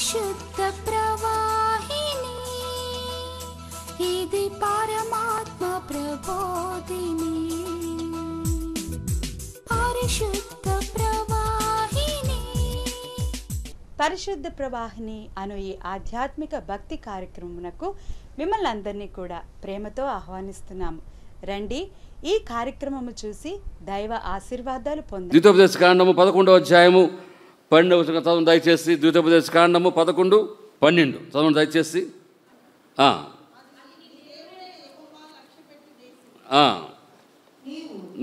పరిశుద్ధ ప్రవాహిని, ఇది పరమాత్మ ప్రబోధిని. పరిశుద్ధ ప్రవాహిని. పరిశుద్ధ ప్రవాహిని అను ఈ ఆధ్యాత్మిక భక్తి కార్యక్రమమునకు మిమ్మల్ని అందరినీ కూడా ప్రేమతో ఆహ్వానిస్తున్నాము. రండి, ఈ కార్యక్రమము చూసి దైవ ఆశీర్వాదాలు పొందండి. ద్వితోపదేశ కాండము 11వ అధ్యాయము 12వ వచనం చదవండి దయచేసి. ద్వితోపదేశ కాండము 11, 12 చదవండి దయచేసి.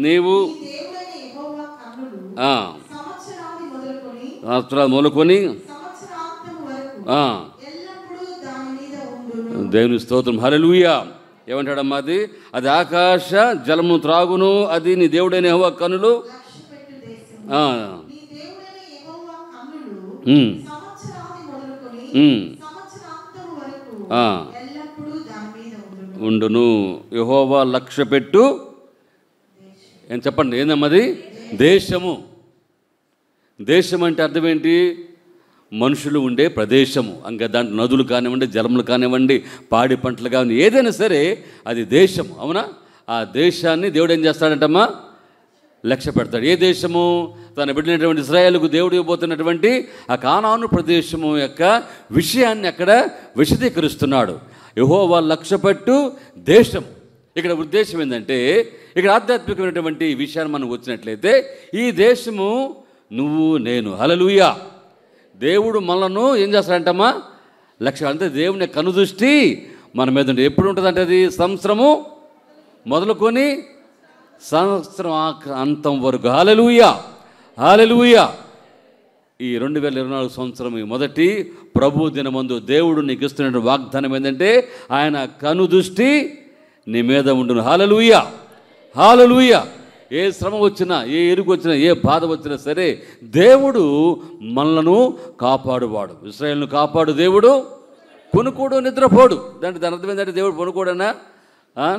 నీవు మొదలుకొని దేవుని స్తోత్రం. హల్లెలూయా. ఏమంటాడమ్మా? అది ఆకాశ జలమును త్రాగును, అది నీ దేవుడైన యెహోవా కన్నులు. ఉండును. యెహోవా లక్ష్యపెట్టు ఏం చెప్పండి, ఏందమ్మది? దేశము. దేశం అంటే అర్థం ఏంటి? మనుషులు ఉండే ప్రదేశము. ఇంకా దాంట్లో నదులు కానివ్వండి, జలములు కానివ్వండి, పాడి పంటలు కానివ్వండి, ఏదైనా సరే అది దేశం. అవునా? ఆ దేశాన్ని దేవుడు ఏం చేస్తాడంటమ్మా? లక్ష్య పెడతాడు. ఏ దేశము? తన బిడ్డైనటువంటి ఇశ్రాయేలుకు దేవుడు ఇవ్వబోతున్నటువంటి ఆ కానాను ప్రదేశము యొక్క విషయాన్ని అక్కడ విశదీకరిస్తున్నాడు. యెహోవా లక్ష్యపెట్టు దేశం. ఇక్కడ ఉద్దేశం ఏంటంటే, ఇక్కడ ఆధ్యాత్మికమైనటువంటి విషయాన్ని మనం వచ్చినట్లయితే ఈ దేశము నువ్వు నేను. హల్లెలూయా. దేవుడు మనలను ఏం చేస్తాడంటమ్మా? లక్ష్యం. అంటే దేవుని కనుదృష్టి మన మీద ఉంటుంది. ఎప్పుడు ఉంటుంది అంటే అది సంవత్సరము మొదలుకొని సంవత్సరం అంతం వరకు. హల్లెలూయా, హల్లెలూయా. ఈ 2024 సంవత్సరం మొదటి ప్రభు దినమందు దేవుడు నీకు ఇస్తున్న వాగ్దానం ఏంటంటే ఆయన కనుదృష్టి నీ మీద ఉండును. హల్లెలూయా, హల్లెలూయా. ఏ శ్రమ వచ్చినా, ఏ ఎరుగు వచ్చినా, ఏ బాధ వచ్చినా సరే దేవుడు మనలను కాపాడువాడు. ఇశ్రాయేలును కాపాడు దేవుడు, కొనుకోడు నిద్రపోడు. దాని అర్థం ఏంటంటే దేవుడు కొనుకోడనా,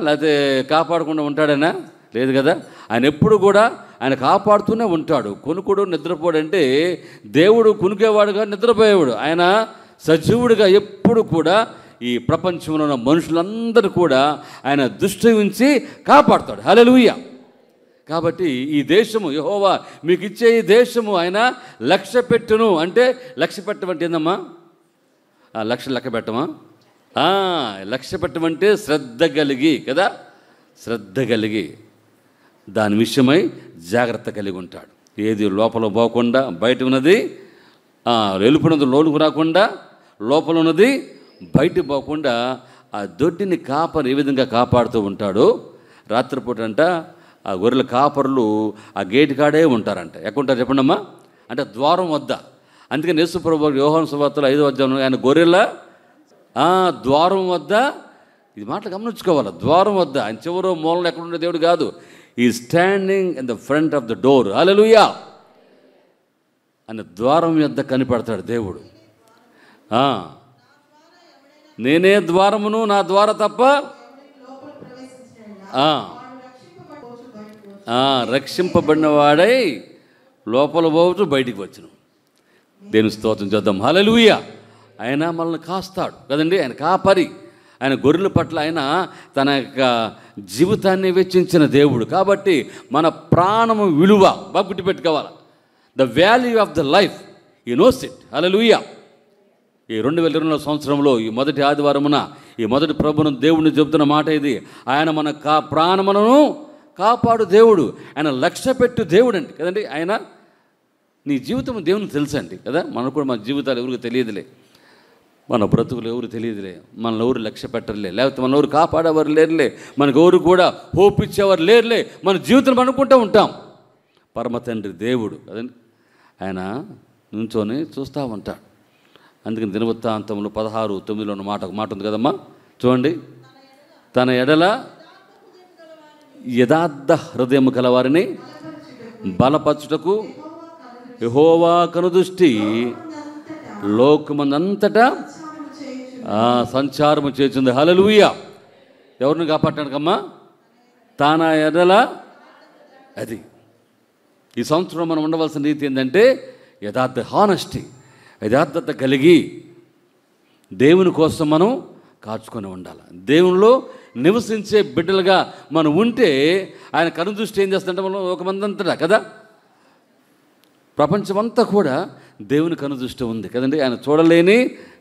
లేకపోతే కాపాడకుండా ఉంటాడనా? లేదు కదా. ఆయన ఎప్పుడు కూడా ఆయన కాపాడుతూనే ఉంటాడు. కొనుకోడు నిద్రపోడు అంటే దేవుడు కొనుకేవాడుగా నిద్రపోయేవాడు. ఆయన సజీవుడిగా ఎప్పుడు కూడా ఈ ప్రపంచంలో ఉన్న మనుషులందరూ కూడా ఆయన దృష్టి ఉంచి కాపాడుతాడు. హల్లెలూయా. కాబట్టి ఈ దేశము యెహోవా మీకు ఇచ్చే ఈ దేశము ఆయన లక్ష్య పెట్టును. అంటే లక్ష్య పెట్టమంటే ఏందమ్మా? లెక్క పెట్టమా? లక్ష్య పెట్టమంటే శ్రద్ధ కలిగి కదా, శ్రద్ధ కలిగి దాని విషయమై జాగ్రత్త కలిగి ఉంటాడు. ఏది లోపల పోకుండా బయట ఉన్నది, వెలుపున్నది లోనుకు రాకుండా, లోపల ఉన్నది బయట పోకుండా ఆ దొడ్డిని కాపరి ఏ విధంగా కాపాడుతూ ఉంటాడో, రాత్రిపూట అంట ఆ గొర్రెల కాపరులు ఆ గేట్ కాడే ఉంటారంట. ఎక్కడుంటారు చెప్పండి అమ్మా? అంటే ద్వారం వద్ద. అందుకని యేసు ప్రభువు యోహాను సువార్తలో 5వ అధ్యాయంలో ఆయన గొర్రెల ద్వారం వద్ద, ఇది మాటలు గమనించుకోవాలి. ద్వారం వద్ద ఆయన చివరో మూలలో ఎక్కడుండే దేవుడు కాదు. ఈ standing in the front of the door. Hallelujah. ఆయన ద్వారం వద్ద కనిపెడతాడు దేవుడు. నేనే ద్వారమును, నా ద్వారా తప్ప రక్షింపబడిన వాడై లోపల పోవచ్చు, బయటికి వచ్చును. దేవుని స్తోత్రం చేద్దాం. హల్లెలూయా. ఆయన మనల్ని కాస్తాడు కదండి. ఆయన కాపరి. ఆయన గొర్రెల పట్ల ఆయన తన యొక్క జీవితాన్ని వెచ్చించిన దేవుడు. కాబట్టి మన ప్రాణము విలువ బాగా గుర్తుపెట్టుకోవాలి. The value of the life you knows it. Hallelujah. ఈ 2024 సంవత్సరంలో ఈ మొదటి ఆదివారమున ఈ మొదటి ప్రభును దేవుడిని చెబుతున్న మాట ఇది. ఆయన మన ప్రాణములను కాపాడు దేవుడు. ఆయన లక్ష్య పెట్టు దేవుడు అండి కదండి. ఆయన నీ జీవితం దేవునికి తెలుసండి కదా. మనకు కూడా మన జీవితాలు ఎవరికి తెలియదులే, మన బ్రతుకులు ఎవరు తెలియదులే, మనల్ని ఎవరు లక్ష్య పెట్టరులే, లేకపోతే మన ఎవరు కాపాడేవారు లేరులే, మనకు ఎవరు కూడా హోప్ ఇచ్చేవారు లేరులే. మన జీవితం అనుకుంటూ ఉంటాం. పరమ తండ్రి దేవుడు కదండి. ఆయన నుంచొని చూస్తూ ఉంటాడు. అందుకని దినవృత్తాంతంలో 16:9 ఒక మాట ఉంది కదమ్మా, చూడండి. తన ఎడల యథార్థ హృదయం కలవారిని బలపరచుటకు యెహోవా కనుదృష్టి లోకమందంతటా సంచారము చేసింది. హల్లెలూయా. ఎవరిని కాపాడటానికమ్మా? తన ఎడల. అది ఈ సంవత్సరం మనం ఉండవలసిన రీతి ఏంటంటే యథార్థ, హానెస్టీ, యథార్థత కలిగి దేవుని కోసం మనం కాచుకొని ఉండాలి. దేవునిలో నివసించే బిడ్డలుగా మనం ఉంటే ఆయన కనుదృష్టి ఏం చేస్తుంటే మనం ఒక మంది అంతటా కదా, ప్రపంచమంతా కూడా దేవుని కనుదృష్టి ఉంది కదండి. ఆయన చూడలేని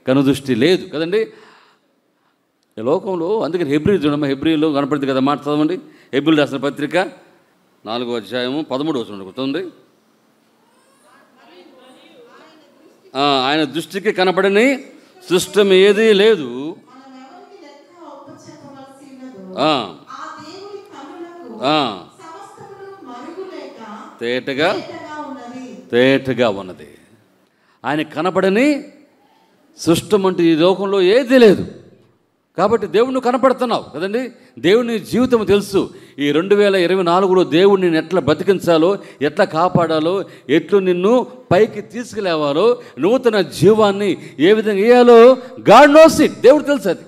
కనుదృష్టి లేదు కదండి ఈ లోకంలో. అందుకని హెబ్రీ చూడమ్మా, హెబ్రీలో కనపడుతుంది కదా మాట చదవండి. హెబ్రీలు రాసిన పత్రిక 4వ అధ్యాయము 13వ వచనం గుర్తుంది. ఆయన దృష్టికి కనపడని సృష్టం ఏదీ లేదు, తేటగా ఉన్నది. ఆయన కనపడని సృష్టం అంటే ఈ లోకంలో ఏదీ లేదు. కాబట్టి దేవుడిని కనపడుతున్నావు కదండి. దేవుని జీవితం తెలుసు. ఈ 2024లో దేవుడిని నేను ఎట్లా బతికించాలో, ఎట్లా కాపాడాలో, ఎట్లు నిన్ను పైకి తీసుకులేవాలో, నూతన జీవాన్ని ఏ విధంగా వేయాలో గాడ్ నోస్ ఇట్. దేవుడు తెలుసు అది.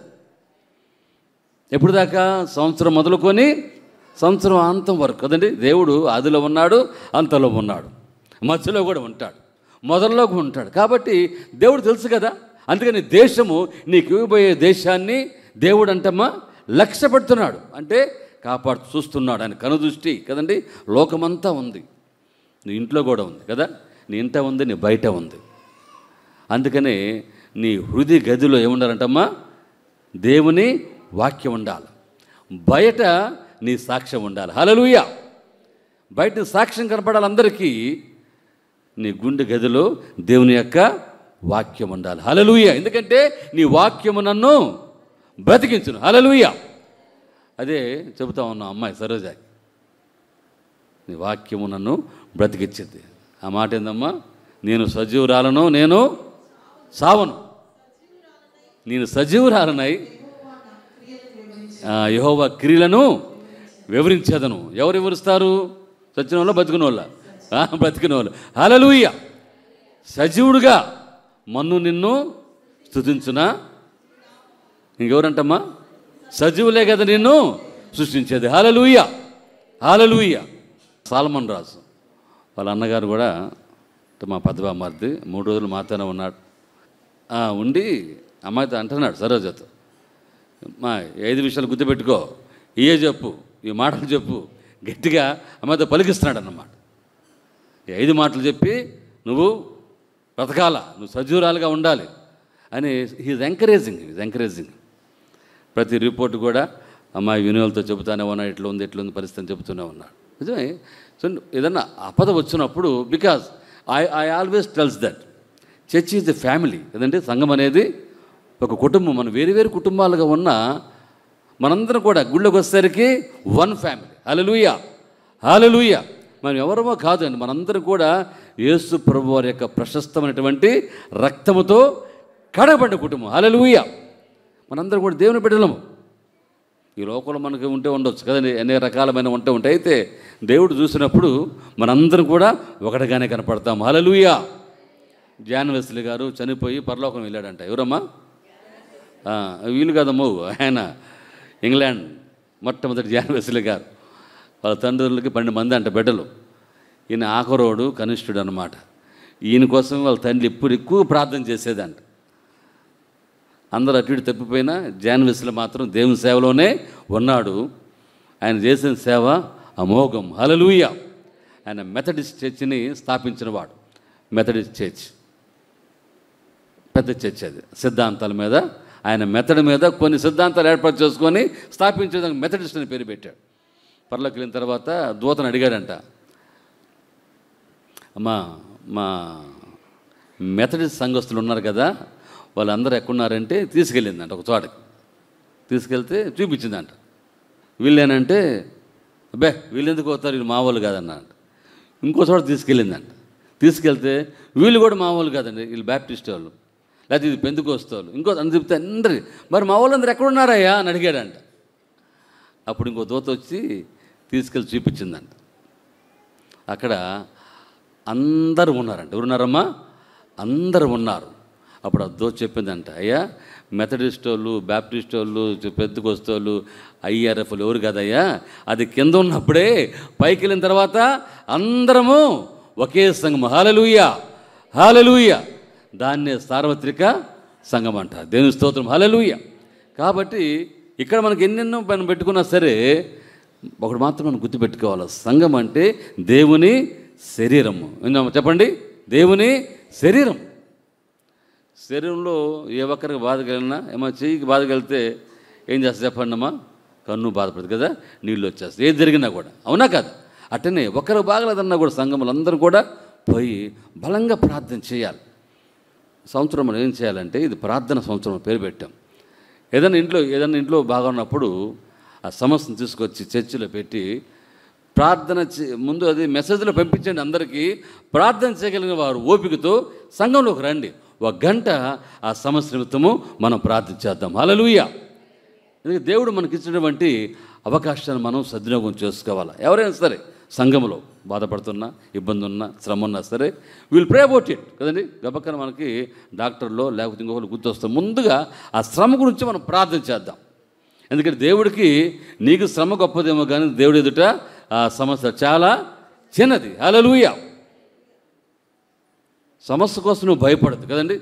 ఎప్పుడు దాకా? సంవత్సరం మొదలుకొని సంవత్సరం అంతం వరకు కదండి. దేవుడు ఆదిలో ఉన్నాడు, అంతలో ఉన్నాడు, మధ్యలో కూడా ఉంటాడు, మొదల్లో ఉంటాడు. కాబట్టి దేవుడు తెలుసు కదా. అందుకని దేశము నీకు ఇవ్వబోయే దేశాన్ని దేవుడు అంటమ్మా లక్ష్య పెడుతున్నాడు, అంటే కాపాడు చూస్తున్నాడు. ఆయన కనుదృష్టి కదండి. లోకమంతా ఉంది, నీ ఇంట్లో కూడా ఉంది కదా. నీ ఇంట ఉంది, నీ బయట ఉంది. అందుకనే నీ హృదయ గదిలో ఏముండాలంటమ్మా? దేవుని వాక్యం ఉండాలి, బయట నీ సాక్ష్యం ఉండాలి. హల్లెలూయా. బయట సాక్ష్యం కనపడాలి అందరికీ. నీ గుండె గదిలో దేవుని యొక్క వాక్యం ఉండాలి. హల్లెలూయా. ఎందుకంటే నీ వాక్యము నన్ను బ్రతికించును. హల్లెలూయా. అదే చెబుతా ఉన్నా అమ్మాయి సరోజాకి, నీ వాక్యము నన్ను బ్రతికించింది. ఆ మాట ఏందమ్మా? నేను సజీవురాలను, నేను సావను. నేను సజీవురాలనై యెహోవా క్రియలను వివరించేదను. ఎవరు వివరిస్తారు? చచ్చిన వాళ్ళ, బతికిన వాళ్ళ? బ్రతికిన వాళ్ళు. హల్లెలూయా. సజీవుడుగా మన్ను నిన్ను స్తుతించునా? ఇంకెవరంటమ్మా? సజీవులే కదా నిన్ను సృష్టించేది. హల్లెలూయా. హల్లెలూయా. సాలమన్ రాజు వాళ్ళ అన్నగారు కూడా మా పెద్దబామ్మర్ది 3 రోజులు మాతోనే ఉన్నాడు. ఉండి అమ్మాయితో అంటున్నాడు, సరోజతో, మా 5 విషయాలు గుర్తుపెట్టుకో, ఇయే చెప్పు, ఈ మాటలు చెప్పు, గట్టిగా అమ్మాయితో పలికిస్తున్నాడు అన్నమాట. ఈ 5 మాటలు చెప్పి నువ్వు బ్రతకాల, నువ్వు సజీవురాలుగా ఉండాలి అని హీజ్ ఎంకరేజింగ్. ప్రతి రిపోర్ట్ కూడా అమ్మాయి వినోలతో చెబుతానే ఉన్నాడు, ఇట్లా ఉంది పరిస్థితి చెబుతూనే ఉన్నాడు. నిజమే. సో ఏదన్నా ఆపద వచ్చినప్పుడు, because I always tells that church is the family కదండి. సంఘం అనేది ఒక కుటుంబం. మనం వేరు కుటుంబాలుగా ఉన్న మనందరం కూడా గుళ్ళోకి వచ్చేసరికి వన్ ఫ్యామిలీ. హల్లెలూయా. హల్లెలూయా. మనం ఎవరమో కాదండి, మనందరం కూడా యేసు ప్రభు వారి యొక్క ప్రశస్తమైనటువంటి రక్తముతో కడగబడిన కుటుంబం. హల్లెలూయా. మనందరం కూడా దేవుని బిడ్డలము. ఈ లోకంలో మనకి ఉండొచ్చు కదండి, అనేక రకాలమైన ఉంటాయి. అయితే దేవుడు చూసినప్పుడు మనందరం కూడా ఒకటిగానే కనపడతాం. హల్లెలూయా. జాన్ వెస్లీ గారు చనిపోయి పరలోకం వెళ్ళాడంట. ఎవరమ్మా? వీళ్ళు కాదమ్మో, ఆయన ఇంగ్లాండ్ మొట్టమొదటి జాన్ వెస్లీ గారు. వాళ్ళ తండ్రులకి 12 మంది అంట బిడ్డలు. ఈయన ఆఖరోడు, కనిష్ఠుడు అనమాట. ఈయన కోసం వాళ్ళ తండ్రి ఇప్పుడు ఎక్కువ ప్రార్థన చేసేదంట. అందరూ అటు ఇటు తప్పిపోయినా జాన్ వెస్లీ మాత్రం దేవుని సేవలోనే ఉన్నాడు. ఆయన చేసిన సేవ అమోఘం. హల్లెలూయా. ఆయన మెథడిస్ట్ చర్చిని స్థాపించినవాడు. మెథడిస్ట్ చర్చ్ పెద్ద చర్చ్, అది సిద్ధాంతాల మీద, ఆయన మెథడ్ మీద కొన్ని సిద్ధాంతాలు ఏర్పాటు చేసుకొని స్థాపించేదానికి మెథడిస్ట్ అని పేరు పెట్టాడు. పర్లోకి వెళ్ళిన తర్వాత దూతను అడిగాడంట, అమ్మా మా మెథడిస్ట్ సంఘస్థులు ఉన్నారు కదా, వాళ్ళందరూ ఎక్కడున్నారంటే తీసుకెళ్ళిందంట ఒక చోటకి. తీసుకెళ్తే చూపించిందంట. వీళ్ళేనంటే, అబ్బే వీళ్ళు ఎందుకు పోతారు, వీళ్ళు మా వాళ్ళు కాదన్నారంట. ఇంకో చోట తీసుకెళ్ళిందంట. తీసుకెళ్తే వీళ్ళు కూడా మా వాళ్ళు కాదండి, వీళ్ళు బ్యాప్టిస్ట్ వాళ్ళు, లేకపోతే ఇది పెంతుకోస్తు వాళ్ళు, ఇంకో అని చెప్తే అందరి, మరి మా వాళ్ళందరూ ఎక్కడున్నారయ్యా అని అడిగాడంట. అప్పుడు ఇంకో దూత వచ్చి తీసుకెళ్ళి చూపించిందంట. అక్కడ అందరూ ఉన్నారంట. ఎవరున్నారమ్మా? అందరూ ఉన్నారు. అప్పుడు ఆ దూత చెప్పిందంట, అయ్యా మెథడిస్ట్ వాళ్ళు, బ్యాప్టిస్ట్ వాళ్ళు, పెంతుకోస్తు వాళ్ళు, ఐఆర్ఎఫ్లు ఎవరు కాదయ్యా, అది కింద ఉన్నప్పుడే పైకి వెళ్ళిన తర్వాత అందరము ఒకే సంఘం. హల్లెలూయా. హల్లెలూయా. దాన్నే సార్వత్రిక సంఘం అంటారు. దేవుని స్తోత్రం, హల్లెలూయా. కాబట్టి ఇక్కడ మనకి ఎన్నెన్నో పని పెట్టుకున్నా సరే ఒకటి మాత్రం మనం గుర్తుపెట్టుకోవాలి, సంఘం అంటే దేవుని శరీరము. విన్నామా? చెప్పండి, దేవుని శరీరం. శరీరంలో ఏ ఒక్కరికి బాధ కలిగినా, ఏమో చెయ్యికి బాధ కలిగితే ఏం చేస్తా చెప్పండి అమ్మా? కన్ను బాధపడుతుంది కదా, నీళ్ళు వచ్చేస్తాయి, ఏది జరిగినా కూడా. అవునా కదా? అట్టనే ఒకరు బాగలేదన్నా కూడా సంఘములు అందరూ కూడా పోయి బలంగా ప్రార్థన చేయాలి. సంవత్సరం మనం ఏం చేయాలంటే, ఇది ప్రార్థన సంవత్సరం పేరు పెట్టాం. ఏదైనా ఇంట్లో బాగా ఉన్నప్పుడు ఆ సమస్యను తీసుకొచ్చి చర్చిలో పెట్టి ప్రార్థన ముందు అది మెసేజ్లో పంపించండి. అందరికీ ప్రార్థన చేయగలిగిన వారు ఓపికతో సంఘంలోకి రండి. 1 గంట ఆ సమస్య నిమిత్తము మనం ప్రార్థించేద్దాం. హల్లెలూయా. ఎందుకంటే దేవుడు మనకి ఇచ్చినటువంటి అవకాశాన్ని మనం సద్వినియోగం చేసుకోవాలి. ఎవరైనా సరే సంఘంలో బాధపడుతున్నా, ఇబ్బంది ఉన్నా, శ్రమ ఉన్నా సరే విల్ ప్రే అబౌట్ ఇట్ కదండి. గబక్కన మనకి డాక్టర్లో లేకపోతే ఇంకొకరు గుర్తొస్తాం. ముందుగా ఆ శ్రమ గురించి మనం ప్రార్థన చేద్దాం. ఎందుకంటే దేవుడికి నీకు శ్రమ గొప్పదేమో కానీ దేవుడి ఎదుట ఆ సమస్య చాలా చిన్నది. హల్లెలూయా. సమస్య కోసం నువ్వు భయపడదు కదండి.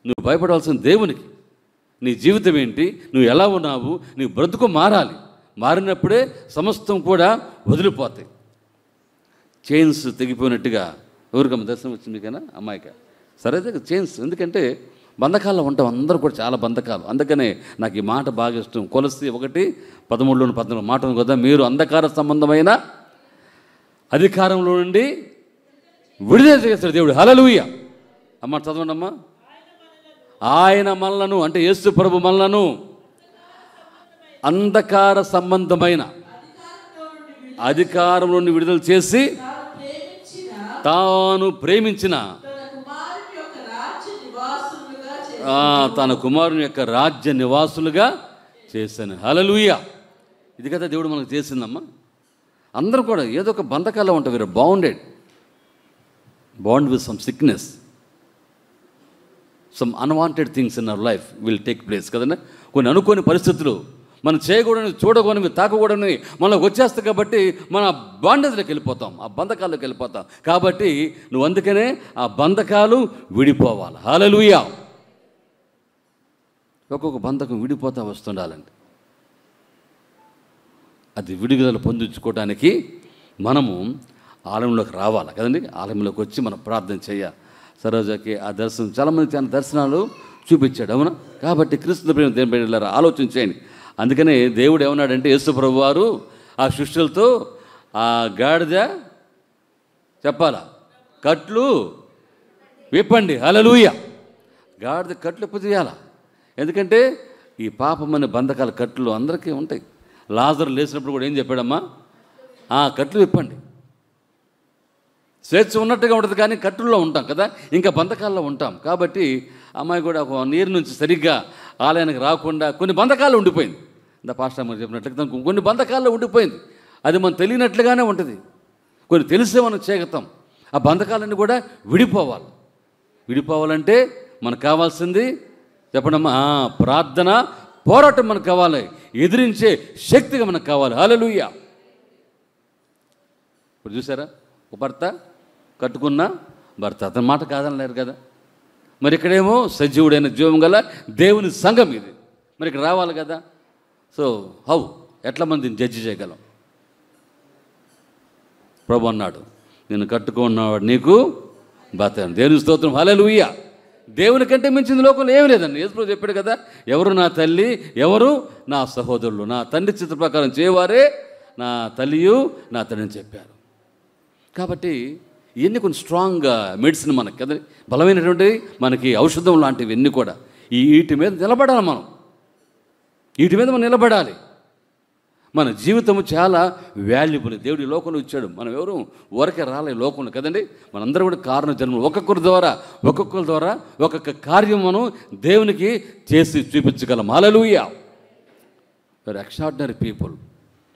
నువ్వు భయపడాల్సిన దేవునికి. నీ జీవితం ఏంటి, నువ్వు ఎలా ఉన్నావు, నీ బ్రతుకు మారాలి. మారినప్పుడే సమస్తం కూడా వదిలిపోతాయి. చైన్స్ తెగిపోయినట్టుగా ఎవరికమ్మ దర్శనం వచ్చింది మీకైనా? అమ్మాయికా? సరే చైన్స్. ఎందుకంటే బంధకాల్లో ఉంటాం అందరూ కూడా, చాలా బంధకాలు. అందుకనే నాకు ఈ మాట బాగా ఇష్టం. కొలస్సీ 1:13-14 మాట ఉంది కదా, మీరు అంధకార సంబంధమైన అధికారంలో నుండి విడుదల చేస్తాడు దేవుడు. హల్లెలూయా. అమ్మ చదవండి అమ్మా. ఆయన మనలను, అంటే యేసు ప్రభు మనలను అంధకార సంబంధమైన అధికారం నుండి విడుదల చేసి తాను ప్రేమించిన తన కుమారుని యొక్క రాజ్య నివాసులుగా చేశాను. హల్లెలూయా. ఇది కదా దేవుడు మనకు చేసిందమ్మా. అందరూ కూడా ఏదో ఒక బంధకాల్లో ఉంటారు. వీరు bond with some sickness, some unwanted things in our life will take place కదండి. కొన్ని అనుకోని పరిస్థితులు మనం చేయకూడని, చూడకూడని, తాకకూడని మనకు వచ్చేస్తాయి. కాబట్టి మనం ఆ బాండేజ్లోకి వెళ్ళిపోతాం, ఆ బంధకాల్లోకి వెళ్ళిపోతాం. కాబట్టి నువ్వు అందుకనే ఆ బంధకాలు విడిపోవాలి. హల్లెలూయా. ఒక్కొక్క బంధకం విడిపోతా వస్తుండాలండి. అది విడుదల పొందించుకోవడానికి మనము ఆలయంలోకి రావాలి కదండి. ఆలయంలోకి వచ్చి మనం ప్రార్థన చేయాలి. సరోజాకి ఆ దర్శనం, చాలామంది చాలా దర్శనాలు చూపించాడు. అవునా? కాబట్టి క్రీస్తు ప్రేమ దేని బిడ్డలారా ఆలోచన చేయండి. అందుకనే దేవుడు ఏమన్నాడంటే, యేసు ప్రభు వారు ఆ శిష్యులతో ఆ గాడిద చెప్పాలా, కట్లు విప్పండి. హల్లెలూయా. గాడిద కట్లు విప్పజేయాలా? ఎందుకంటే ఈ పాపమనే బంధకాల కట్లు అందరికీ ఉంటాయి. లాజరు లేచినప్పుడు కూడా ఏం చెప్పాడమ్మా? ఆ కట్లు విప్పండి. స్వేచ్ఛ ఉన్నట్టుగా ఉంటుంది కానీ కట్టుల్లో ఉంటాం కదా, ఇంకా బంధకాల్లో ఉంటాం. కాబట్టి అమ్మాయి కూడా ఒక నీరు నుంచి సరిగ్గా ఆలయానికి రాకుండా కొన్ని బంధకాల్లో ఉండిపోయింది. పాస్టర్ అమ్మ చెప్పినట్లుగా కొన్ని బంధకాల్లో ఉండిపోయింది. అది మనం తెలియనట్లుగానే ఉంటుంది. కొన్ని తెలిసే మనం చేయగతాం. ఆ బంధకాలన్నీ కూడా విడిపోవాలి. విడిపోవాలంటే మనకు కావాల్సింది చెప్పడమ్మా, ప్రార్థన, పోరాటం మనకు కావాలి. ఎదిరించే శక్తిగా మనకు కావాలి. హల్లెలూయా. ఇప్పుడు చూసారా, ఒక భర్త కట్టుకున్న భర్త, అతని మాట కాదనలేరు కదా. మరి ఇక్కడేమో సజీవుడైన జీవం గల దేవుని సంఘం ఇది. మరి ఇక్కడ రావాలి కదా. సో ఎట్లా మందిని జడ్జి చేయగలం? ప్రభు అన్నాడు, నేను కట్టుకున్నవాడు నీకు భర్త. దేవుని స్తోత్రం. హల్లెలూయా. దేవుని కంటే మించింది లోకంలో ఏమి లేదండి. యేసు ప్రభు చెప్పాడు కదా, ఎవరు నా తల్లి, ఎవరు నా సహోదరులు, నా తండ్రి చిత్ర ప్రకారం చేయవారే నా తల్లియు నా తండ్రిని చెప్పారు. కాబట్టి ఇవన్నీ కొన్ని స్ట్రాంగ్ మెడిసిన్ మనకి కదా, బలమైనటువంటి మనకి ఔషధం లాంటివి అన్నీ కూడా. వీటి మీద నిలబడాలి మనం. వీటి మీద మనం నిలబడాలి. మన జీవితము చాలా వాల్యుబుల్. దేవుడి లోకంలో ఇచ్చాడు. మనం ఎవరు ఊరకే రాలే లోకంలో కదండి. మనందరూ కూడా కారణ జన్మలు. ఒక్కొక్కరి ద్వారా ఒక్కొక్క కార్యం మనం దేవునికి చేసి చూపించగలం. హల్లెలూయా. వెరీ ఎక్స్ట్రాడినరీ పీపుల్,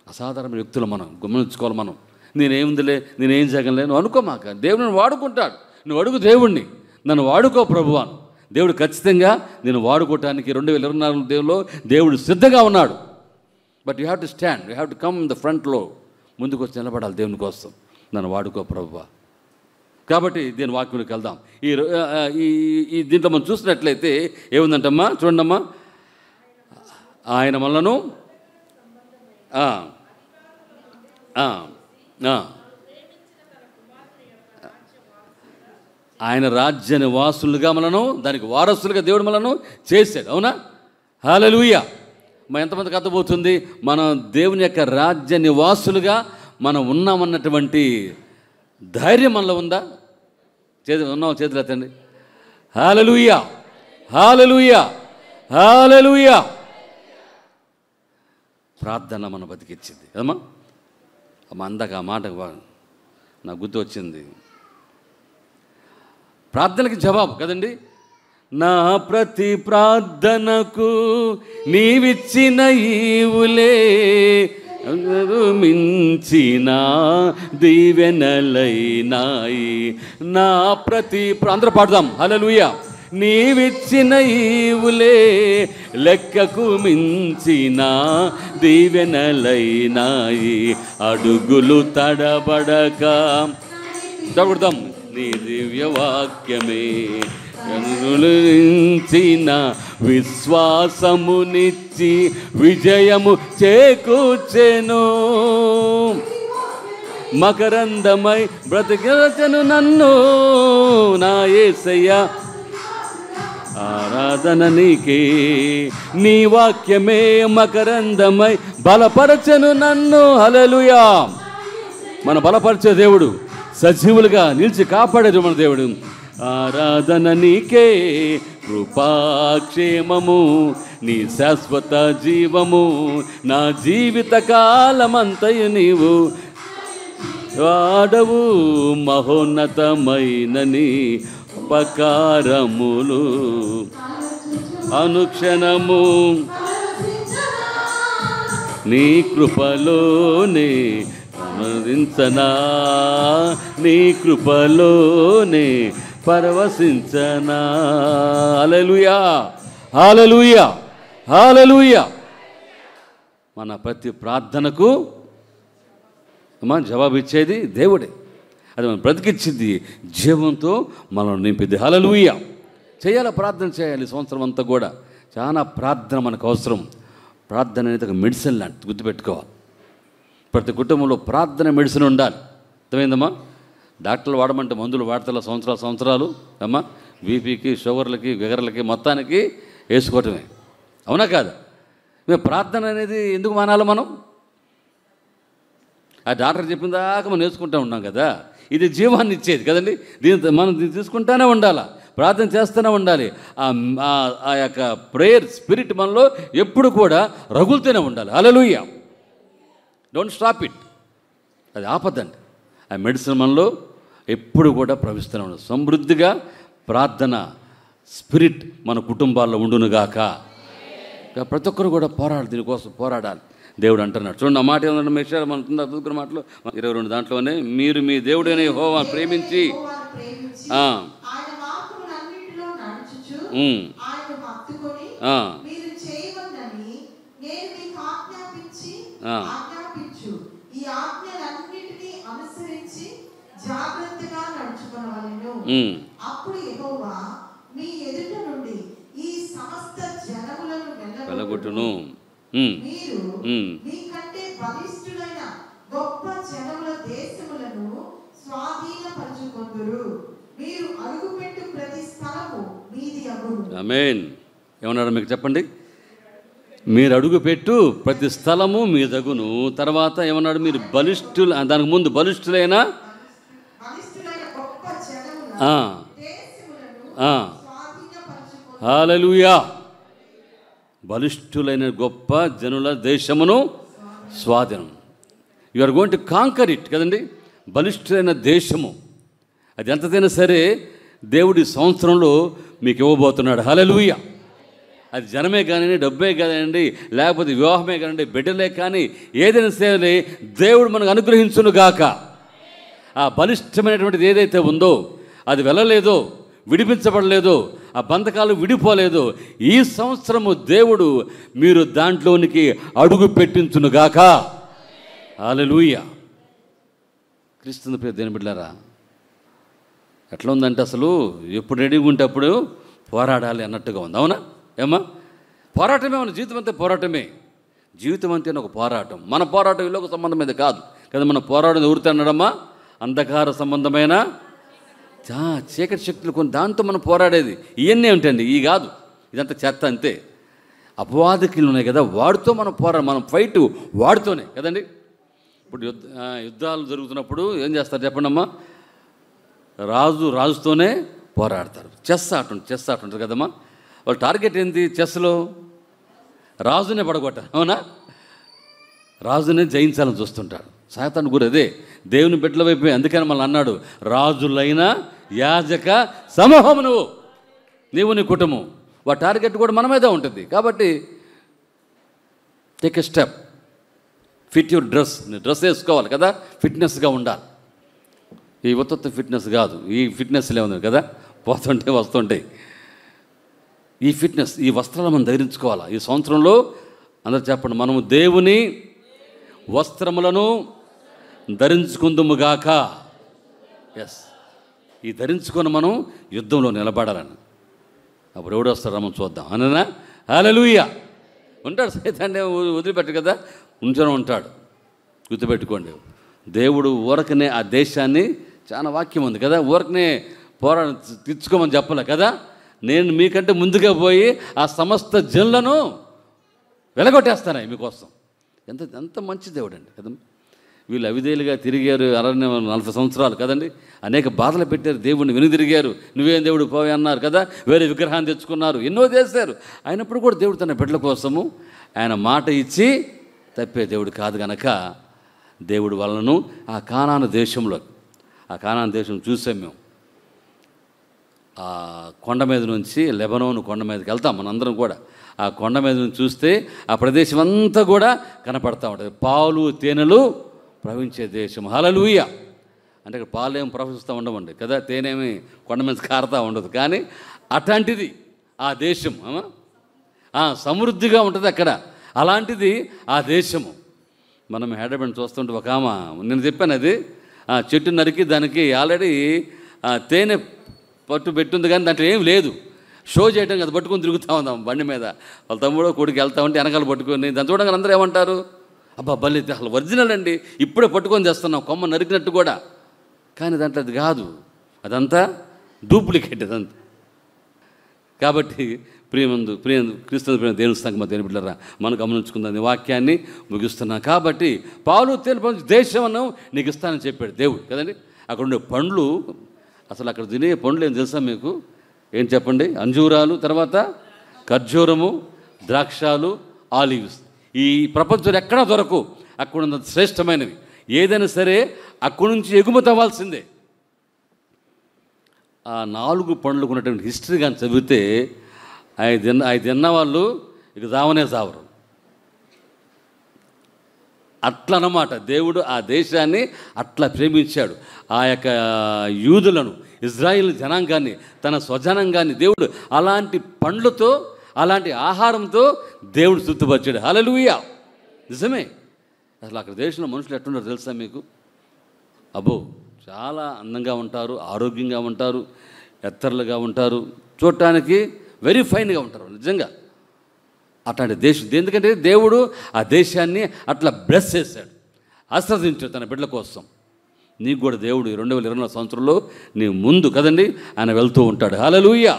అసాధారణ వ్యక్తులు మనం గమనించుకోవాలి. మనం నేనేముందిలే, నేనేం చేయగలను నువ్వు అనుకోమాక. దేవుడు నన్ను వాడుకుంటాడు. నువ్వు అడుగు దేవుణ్ణి, నన్ను వాడుకో ప్రభువాను. దేవుడు ఖచ్చితంగా నేను వాడుకోవటానికి 2024 దేవుడు సిద్ధంగా ఉన్నాడు. But you have to stand, you have to come the ఫ్రంట్లో. ముందుకు వచ్చి నిలబడాలి దేవుని కోసం. నన్ను వాడుకో ప్రభువా. కాబట్టి దీని వాక్యంలోకి వెళ్దాం. ఈ దీంట్లో మనం చూసినట్లయితే ఏముందంటమ్మా, చూడండమ్మా. ఆయన మనలను ఆయన రాజ్య నివాసులుగా మనను, దానికి వారసులుగా దేవుడు మనను చేశాడు. అవునా? హల్లెలూయా. మరి ఎంతమందికి అర్థమవుతుంది? మనం దేవుని యొక్క రాజ్య నివాసులుగా మనం ఉన్నామన్నటువంటి ధైర్యం మనలో ఉందా? ఉన్నాం, చేతులు ఎత్తండి. హల్లెలూయా, హల్లెలూయా, హల్లెలూయా. ప్రార్థన మన బతికిచ్చింది కదమ్మా. అందాక ఆ మాట నాకు గుర్తు వచ్చింది. ప్రార్థనకి జవాబు కదండి. నా ప్రతి ప్రార్థనకు నీవిచ్చిన ఈవులే మించిన దీవెనలైనాయి. నా ప్రతి అందరూ పాడదాం హల్లెలూయా. నీవిచ్చిన ఈవులే లెక్కకు మించిన దీవెనలైనాయి. అడుగులు తడబడక తడుగుదాం నీ దివ్యవాక్యమే అనులించిన విశ్వాసమునిచ్చి విజయము చేకూర్చెను. మకరందమై బ్రతికించెను నన్ను నా యేసయ్య. ఆరాధన నీకే, నీ వాక్యమే మకరందమై బలపరచెను నన్ను. హల్లెలూయా. మన బలపరిచే దేవుడు, సజీవులుగా నిలిచి కాపాడేది మన దేవుడు. ఆరాధన నీకే, కృపాక్షేమము నీ శాశ్వత జీవము, నా జీవిత కాలమంతయు నీవు వాడవు. మహోన్నతమైన నీ ఉపకారములు అనుక్షణము నీ కృపలోనే ఆనందించనా, నీ కృపలోనే పరవశించనా. హల్లెలూయా, హల్లెలూయా, హల్లెలూయా. మన ప్రతి ప్రార్థనకు జవాబు ఇచ్చేది దేవుడే. అది మనం బ్రతికిచ్చింది, జీవంతో మనం నింపింది. హల్లెలూయా. చేయాలి, ప్రార్థన చేయాలి. సంవత్సరం అంతా కూడా చాలా ప్రార్థన మనకు అవసరం. ప్రార్థన అనేది ఒక మెడిసిన్ లాంటి గుర్తుపెట్టుకోవాలి. ప్రతి కుటుంబంలో ప్రార్థన మెడిసిన్ ఉండాలి. అర్థమైందమ్మా? డాక్టర్లు వాడమంటే మందులు వాడతల సంవత్సరాలు అమ్మా, బీపీకి, షుగర్లకి, గగర్లకి మొత్తానికి వేసుకోవటమే. అవునా కాదా? మేము ప్రార్థన అనేది ఎందుకు మానాలి? మనం ఆ డాక్టర్ చెప్పిన దాకా మనం నేర్చుకుంటూ ఉన్నాం కదా. ఇది జీవాన్ని ఇచ్చేది కదండి. మనం దీన్ని తీసుకుంటూనే ఉండాలి, ప్రార్థన చేస్తూనే ఉండాలి. ఆ యొక్క ప్రేయర్ స్పిరిట్ మనలో ఎప్పుడు కూడా రగులుతూనే ఉండాలి. హల్లెలూయా. Don't stop it. అది ఆపద్దండి. ఆ మెడిసిన్ మనలో ఎప్పుడు కూడా ప్రవహిస్తూనే ఉండదు. సమృద్ధిగా ప్రార్థన స్పిరిట్ మన కుటుంబాల్లో ఉండునుగాక. ప్రతి ఒక్కరు కూడా దీనికోసం పోరాడాలి. దేవుడు అంటున్నాడు. చూడండి, ఆ మాట ఏమన్నా మెషారు మన చదువుకున్న మాటలు 22 దాంట్లోనే, మీరు మీ దేవుడైన యెహోవాను ప్రేమించి వెలగొట్టును. ఆమేన్. ఏమన్నాడు మీకు చెప్పండి? మీరు అడుగుపెట్టు ప్రతి స్థలము మీదగును. తర్వాత ఏమన్నాడు? మీరు బలిష్ఠులు, దానికి ముందు బలిష్ఠులైన హల్లెలూయా, బలిష్ఠులైన గొప్ప జనుల దేశమును స్వాధీనం. You are going to conquer it కదండి. బలిష్ఠులైన దేశము అది ఎంతదైనా సరే దేవుడి సంవత్సరంలో మీకు ఇవ్వబోతున్నాడు. హల్లెలూయా. అది జనమే కానివ్వండి, డబ్బే కానివ్వండి, లేకపోతే వివాహమే కానివ్వండి, బిడ్డలే కానీ ఏదైనా సరే దేవుడు మనకు అనుగ్రహించునుగాక. ఆ బలిష్టమైనటువంటిది ఏదైతే ఉందో, అది వెళ్ళలేదో, విడిపించబడలేదో, ఆ బంధకాలు విడిపోలేదో, ఈ సంవత్సరము దేవుడు మీరు దాంట్లోనికి అడుగు పెట్టించునుగాక. హల్లెలూయా. క్రీస్తుని ప్రియ దేవుని బిడ్డలారా, ఎట్లా ఉందంటే అసలు ఎప్పుడు రెడీగా ఉంటే అప్పుడు పోరాడాలి అన్నట్టుగా ఉంది. అవునా ఏమ్మా? పోరాటమే మన జీవితం అంతే, పోరాటమే. జీవితం అంతే ఒక పోరాటం. మన పోరాటం ఇల్లు ఒక సంబంధం మీద కాదు కదా. మన పోరాటం ఎవరితో అన్నాడమ్మా? అంధకార సంబంధమైన చీకటి శక్తులు కొన్ని, దాంతో మనం పోరాడేది. ఇవన్నీ ఏమిటండి? ఈ కాదు, ఇదంతా చెత్త అంతే. అపవాదకులు ఉన్నాయి కదా, వాడితో మనం మనం ఫైట్ వాడితోనే కదండి. ఇప్పుడు యుద్ధాలు జరుగుతున్నప్పుడు ఏం చేస్తారు చెప్పండి అమ్మా? రాజుతోనే పోరాడతారు. చెస్ ఆట ఉంటుంది కదమ్మా. వాళ్ళ టార్గెట్ ఏంటి? చెస్లో రాజునే పడగొట్టాలి. అవునా? రాజునే జయించాలని చూస్తుంటాడు. సాతాను కూడా అదే, దేవుని బిడ్డల వైపు. అందుకని మళ్ళీ అన్నాడు, రాజులైన యాజక సమూహము నీవు నీ కుటుంబం. వాటి టార్గెట్ కూడా మన మీద ఉంటుంది. కాబట్టి take a step, fit your dress. నీ డ్రెస్ వేసుకోవాలి కదా, ఫిట్నెస్గా ఉండాలి. ఈ ఉత్త ఫిట్నెస్ కాదు, ఈ ఫిట్నెస్లే ఉంది కదా, పోతుంటే వస్తుంటాయి. ఈ ఫిట్నెస్, ఈ వస్త్రాలు మనం ధరించుకోవాలి ఈ సంవత్సరంలో. అందరూ చెప్పండి, మనము దేవుని వస్త్రములను ధరించుకుందుముగాక. ఎస్, ఈ ధరించుకొని మనం యుద్ధంలో నిలబడాలని. అప్పుడు ఎవడు వస్తారో మనం చూద్దాం అననా? హల్లెలూయా. ఉంటాడు సైతాన్ని వదిలిపెట్టు కదా, ఉంచనే ఉంటాడు. గుర్తుపెట్టుకోండి, దేవుడు ఊరకనే ఆ దేశాన్ని, చాలా వాక్యం ఉంది కదా, ఊరకనే తెచ్చుకోమని చెప్పలే కదా. నేను మీకంటే ముందుగా పోయి ఆ సమస్త జనులను వెలగొట్టేస్తాను మీకోసం. ఎంత మంచి దేవుడు అండి కదా. వీళ్ళు అవిధేయులుగా తిరిగారు 40 సంవత్సరాలు కదండి. అనేక బాధలు పెట్టారు, దేవుడిని వెనుదిరిగారు. నువ్వేం దేవుడు పోయి అన్నారు కదా, వేరే విగ్రహాన్ని తెచ్చుకున్నారు, ఎన్నో చేశారు. అయినప్పుడు కూడా దేవుడు తన బిడ్డల కోసము ఆయన మాట ఇచ్చి తప్పే దేవుడు కాదు గనక, దేవుడు వాళ్ళను ఆ కానాను దేశంలో, ఆ కానాను దేశం చూసాం మేము. ఆ కొండ మీద నుంచి, లెబనోను కొండ మీదకి వెళ్తాం మనందరం కూడా. ఆ కొండ మీద నుంచి చూస్తే ఆ ప్రదేశం అంతా కూడా కనపడతా ఉంటుంది. పాలు తేనెలు ప్రవహించే దేశం. హల్లెలూయా. అంటే ఇక్కడ పాలు ఏమి ప్రవహిస్తూ ఉండవండి కదా, తేనేమి కొండ మీద కారుతూ ఉండదు. కానీ అట్లాంటిది ఆ దేశం, సమృద్ధిగా ఉంటుంది అక్కడ. అలాంటిది ఆ దేశము. మనం హైదరాబాద్ చూస్తుంటే ఒక ఆమె, నేను చెప్పాను అది, చెట్టు నరికి దానికి ఆల్రెడీ తేనె పట్టు పెట్టుంది, కానీ దాంట్లో ఏం లేదు. షో చేయడం కదా, పట్టుకొని తిరుగుతూ ఉందాం బండి మీద. వాళ్ళ తమ్ముడు కొడుకు వెళ్తా ఉంటే వెనకాల పట్టుకొని, దాన్ని చూడగానే అందరూ ఏమంటారు? అబ్బా బల్లి అసలు ఒరిజినల్ అండి, ఇప్పుడే పట్టుకొని తెస్తున్నాం, కొమ్మ నరికినట్టు కూడా. కానీ దాంట్లో అది కాదు, అదంతా డూప్లికేట్ అదంతా. కాబట్టి ప్రియమందు క్రీస్తు ప్రియ దేవుని సంగమ దేవుని బిడ్డలారా, మనం గమనించుకుందాం ఈ వాక్యాన్ని ముగిస్తున్నాం. కాబట్టి పాలు తేనె దేశం నీకు ఇస్తానని చెప్పాడు దేవుడు కదండి. అక్కడ ఉండే పండ్లు, అసలు అక్కడ తినే పండ్లు ఏం తెలుసా మీకు? ఏం చెప్పండి? అంజూరాలు, తర్వాత ఖర్జూరము, ద్రాక్షాలు, ఆలివ్స్. ఈ ప్రపంచంలో ఎక్కడా దొరకు. అక్కడ ఉన్న శ్రేష్టమైనవి ఏదైనా సరే అక్కడి నుంచి ఎగుమతి అవ్వాల్సిందే. ఆ 4 పండ్లకు ఉన్నటువంటి హిస్టరీ కానీ చదివితే అవి తిన్న వాళ్ళు ఇక చావనే చావరు. అట్లా అన్నమాట. దేవుడు ఆ దేశాన్ని అట్లా ప్రేమించాడు. ఆ యొక్క యూదులను, ఇజ్రాయిల్ జనాంగాన్ని, తన స్వజనాంగాన్ని దేవుడు అలాంటి పండ్లతో, అలాంటి ఆహారంతో దేవుడు తృప్తిపరిచాడు. హల్లెలూయా. నిజమే. అసలు అక్కడ దేశంలో మనుషులు ఎట్టున్నారో తెలుసా మీకు? అబ్బో, చాలా అందంగా ఉంటారు, ఆరోగ్యంగా ఉంటారు, ఎత్తర్లుగా ఉంటారు, చూడటానికి వెరీ ఫైన్గా ఉంటారు నిజంగా. అట్లాంటి దేశం, ఎందుకంటే దేవుడు ఆ దేశాన్ని అట్లా బ్లెస్ చేశాడు, ఆశీర్వదించాడు తన బిడ్డల కోసం. నీకు కూడా దేవుడు 2024 సంవత్సరంలో నీ ముందు కదండి ఆయన వెళ్తూ ఉంటాడు. హల్లెలూయా.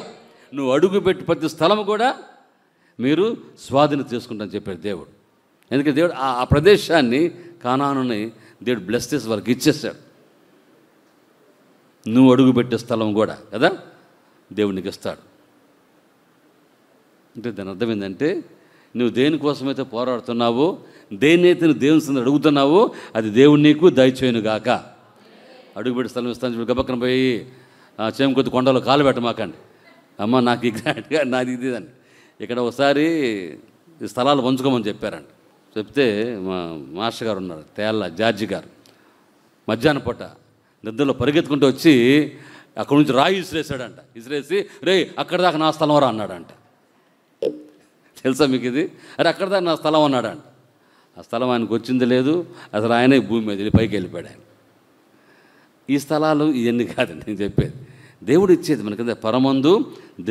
నువ్వు అడుగుపెట్టి ప్రతి స్థలం కూడా మీరు స్వాధీనం చేసుకుంటానని చెప్పాడు దేవుడు. ఎందుకంటే దేవుడు ఆ ప్రదేశాన్ని, కానానుని దేవుడు బ్లెస్ చేసి వాళ్ళకి ఇచ్చేసాడు. నువ్వు అడుగుపెట్టే స్థలం కూడా కదా దేవుడికి ఇస్తాడు. అంటే దాని అర్థం ఏంటంటే, నువ్వు దేనికోసమైతే పోరాడుతున్నావో, దేన్నైతే నువ్వు దేవుని సందు అడుగుతున్నావో, అది దేవుడు నీకు దయచేయునుగాక. అడుగుపెట్టి స్థలం ఇస్తాను చెప్పి గబక్కన పోయి చేమకొద్ది కొండలో కాలు పెట్టమాకండి. అమ్మ నాకు ఎగ్జాక్ట్గా నాది ఇది అని. ఇక్కడ ఒకసారి ఈ స్థలాలు పంచుకోమని చెప్పారండి. చెప్తే మా మాస్టర్ గారు ఉన్నారు, తేళ్ళ జార్జి గారు, మధ్యాహ్నం పూట నిద్రలో పరిగెత్తుకుంటూ వచ్చి అక్కడ నుంచి రాయి ఇసిరేసాడంట. ఇసిరేసి రే అక్కడ దాకా నా స్థలం రా అన్నాడంట. తెలుసా మీకు ఇది? అరే అక్కడ దాకా నా స్థలం అన్నాడంట. ఆ స్థలం ఆయనకు వచ్చింది లేదు, అసలు ఆయనే భూమి మీద పైకి వెళ్ళిపోయాడు ఆయన. ఈ స్థలాలు ఇవన్నీ కాదండి నేను చెప్పేది. దేవుడు ఇచ్చేది మనకి. పరమందు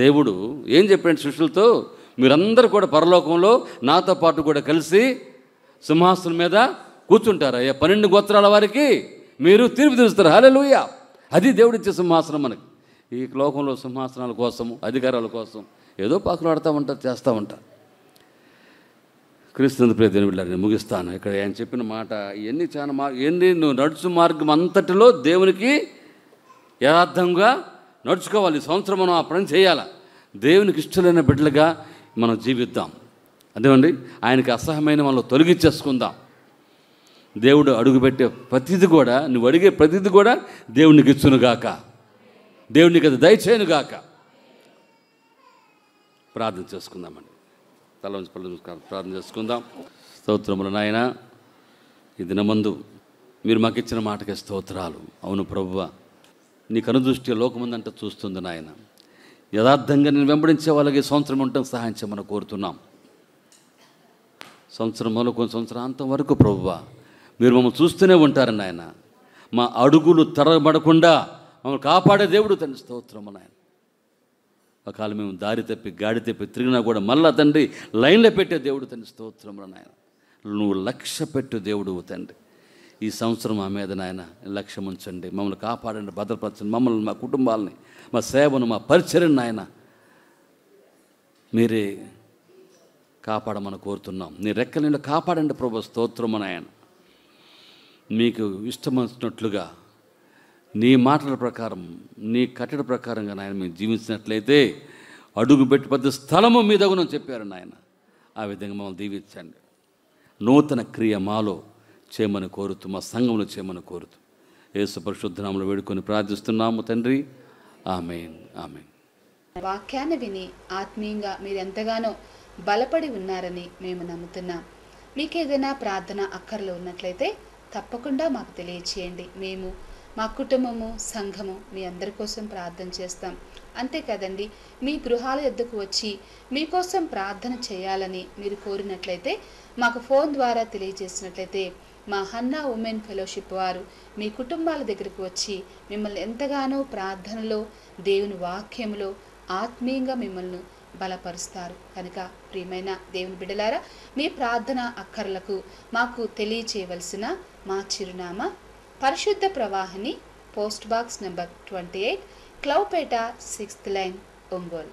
దేవుడు ఏం చెప్పాడు శిష్యులతో, మీరందరూ కూడా పరలోకంలో నాతో పాటు కూడా కలిసి సింహాసనం మీద కూర్చుంటారు. అయ్యా 12 గోత్రాల వారికి మీరు తీర్పు తీరుస్తారు. హల్లెలూయా. అది దేవుడిచ్చే సింహాసనం మనకి. ఈ లోకంలో సింహాసనాల కోసము, అధికారాల కోసం ఏదో పాకులాడుతూ ఉంటారు, చేస్తూ ఉంటారు. క్రీస్తు ప్రియ దేవుని బిడ్డలారా, నేను ముగిస్తాను. ఇక్కడ ఆయన చెప్పిన మాట ఇవన్నీ చాలా ఏంటి, నువ్వు నడుచు మార్గం అంతటిలో దేవునికి యథార్థంగా నడుచుకోవాలి. ఈ సంవత్సరం మనం ఆ పని చేయాలి. దేవునికి ఇష్టమైన బిడ్డలుగా మనం జీవిద్దాం. అదేమండి, ఆయనకి అసహ్యమైన మనలో తొలగించేసుకుందాం. దేవుడు అడుగుపెట్టే ప్రతిది కూడా, నువ్వు అడిగే ప్రతిది కూడా దేవునికి ఇచ్చునుగాక, దేవునికి అది దయచేయునుగాక. ప్రార్థన చేసుకుందామండి. తల వంచి పళ్ళు ప్రార్థన చేసుకుందాం. స్తోత్రములు నాయన, ఈ దినమందు మీరు మాకు ఇచ్చిన మాటకి స్తోత్రాలు. అవును ప్రభువా, నీ కనుదృష్టి లోకమందంతా చూస్తుంది నాయన. యథార్థంగా నేను వెంబడించే వాళ్ళకి సంవత్సరం ఉండటం సహాయం చేయమని కోరుతున్నాం. సంవత్సరం మొదలుకొని సంవత్సరాంతం వరకు ప్రభువా మీరు మమ్మల్ని చూస్తూనే ఉంటారు నాయన. మా అడుగులు తరబడకుండా మమ్మల్ని కాపాడే దేవుడు తండ్రి. స్తోత్రము నాయన. ఒకవేళ మేము దారి తప్పి గాడి తప్పి తిరిగినా కూడా మళ్ళా తండ్రి లైన్లో పెట్టే దేవుడు తండ్రి. స్తోత్రములు నాయన. నువ్వు లక్ష్య పెట్టు దేవుడు తండ్రి. ఈ సంవత్సరం మా మీద నాయన లక్ష్యం ఉంచండి, మమ్మల్ని కాపాడండి, భద్రపరచండి. మమ్మల్ని, మా కుటుంబాలని, మా సేవను, మా పరిచర్యను నాయన మీరే కాపాడమని కోరుతున్నాం. నీ రెక్కల నీళ్ళు కాపాడండి ప్రభు. స్తోత్రము నాయన. మీకు ఇష్టమొచ్చినట్లుగా నీ మాటల ప్రకారం, నీ కట్టడి ప్రకారంగా నాయన మేము జీవించినట్లయితే అడుగు పెట్టి పెద్ద స్థలము మీ దగ్గర చెప్పారు నాయన. ఆ విధంగా మమ్మల్ని దీవించండి. నూతన క్రియ మాలో చేయమని కోరుతూ, మా సంఘంలో చేయమని కోరుతూ యేసు పరిశుద్ధ నామములో వేడుకొని ప్రార్థిస్తున్నాము తండ్రి. ఆమేన్, ఆమేన్. వాక్యాన్ని విని ఆత్మీయంగా మీరు ఎంతగానో బలపడి ఉన్నారని మేము నమ్ముతున్నాం. మీకు ఏదైనా ప్రార్థన అక్కర్లు ఉన్నట్లయితే తప్పకుండా మాకు తెలియచేయండి. మేము, మా కుటుంబము, సంఘము మీ అందరి కోసం ప్రార్థన చేస్తాం. అంతే కదండి, మీ గృహాల యొద్దకు వచ్చి మీకోసం ప్రార్థన చేయాలని మీరు కోరినట్లయితే మాకు ఫోన్ ద్వారా తెలియజేసినట్లయితే మా హన్నా ఉమెన్ ఫెలోషిప్ వారు మీ కుటుంబాల దగ్గరకు వచ్చి మిమ్మల్ని ఎంతగానో ప్రార్థనలో, దేవుని వాక్యంలో ఆత్మీయంగా మిమ్మల్ని బలపరుస్తారు. కనుక ప్రియమైన దేవుని బిడ్డలారా, మీ ప్రార్థన అక్కర్లకు మాకు తెలియచేయవలసిన మా చిరునామా పరిశుద్ధ ప్రవాహిని, పోస్ట్ బాక్స్ నెంబర్ 28, క్లౌపేట, 6th లైన్, ఒంగోలు.